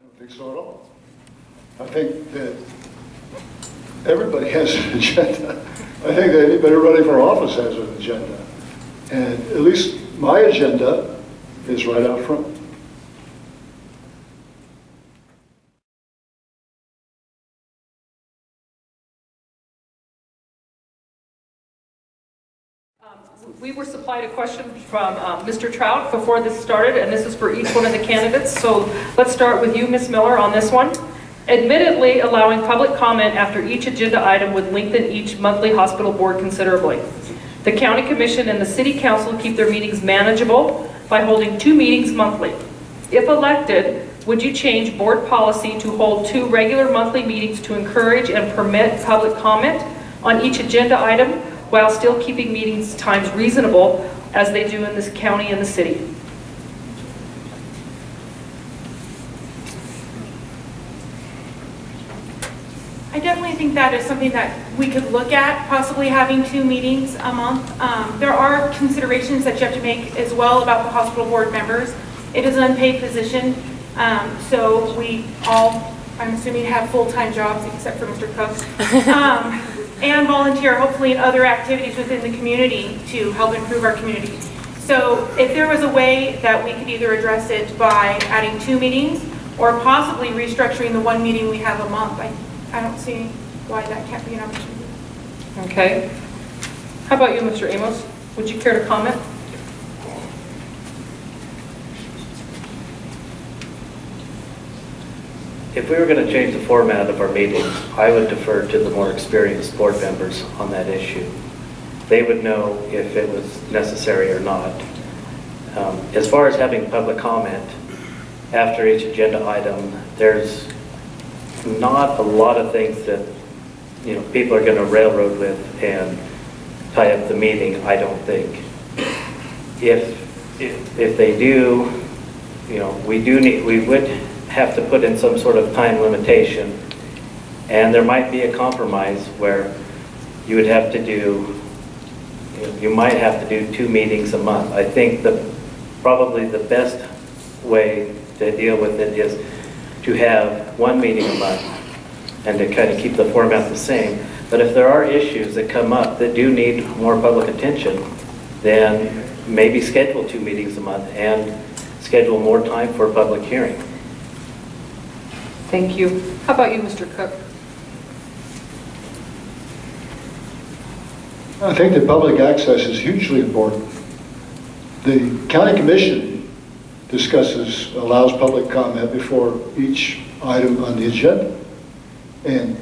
don't think so at all. I think that everybody has an agenda. I think that anybody running for office has an agenda. And at least my agenda is right out front. We were supplied a question from Mr. Trout before this started, and this is for each one of the candidates. So let's start with you, Ms. Miller, on this one. Admittedly, allowing public comment after each agenda item would lengthen each monthly hospital board considerably. The county commission and the city council keep their meetings manageable by holding 2 meetings monthly. If elected, would you change board policy to hold 2 regular monthly meetings to encourage and permit public comment on each agenda item, while still keeping meetings times reasonable as they do in this county and the city? I definitely think that is something that we could look at, possibly having 2 meetings a month. There are considerations that you have to make as well about the hospital board members. It is an unpaid position, so we all, I'm assuming, have full-time jobs except for Mr. Cook. And volunteer, hopefully, in other activities within the community to help improve our community. So if there was a way that we could either address it by adding 2 meetings or possibly restructuring the 1 meeting we have a month, I don't see why that can't be an opportunity. Okay. How about you, Mr. Amos? Would you care to comment? If we were going to change the format of our meetings, I would defer to the more experienced board members on that issue. They would know if it was necessary or not. As far as having public comment after each agenda item, there's not a lot of things that people are going to railroad with and tie up the meeting, I don't think. If they do, we would have to put in some sort of time limitation, and there might be a compromise where you would have to do, you might have to do 2 meetings a month. I think probably the best way to deal with it is to have 1 meeting a month and to kind of keep the format the same. But if there are issues that come up that do need more public attention, then maybe schedule 2 meetings a month and schedule more time for a public hearing. Thank you. How about you, Mr. Cook? I think that public access is hugely important. The county commission allows public comment before each item on the agenda. And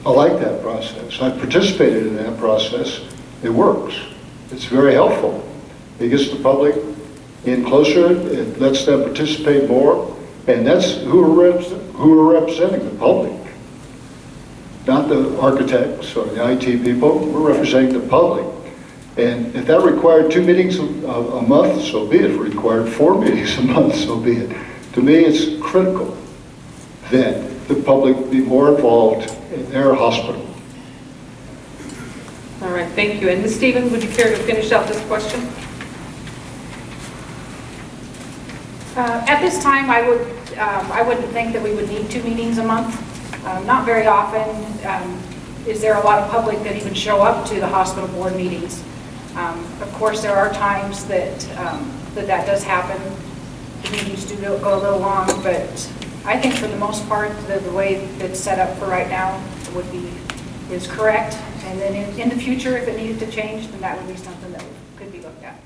I like that process. I've participated in that process. It works. It's very helpful. It gets the public in closer. It lets them participate more. And that's who are representing the public. Not the architects or the IT people. We're representing the public. And if that required 2 meetings a month, so be it. If it required 4 meetings a month, so be it. To me, it's critical that the public be more involved in their hospital. All right, thank you. And Ms. Stevens, would you care to finish out this question? At this time, I wouldn't think that we would need 2 meetings a month. Not very often is there a lot of public that even show up to the hospital board meetings. Of course, there are times that that does happen. The meetings do go a little long, but I think for the most part, the way it's set up for right now is correct. And then in the future, if it needed to change, then that would be something that could be looked at.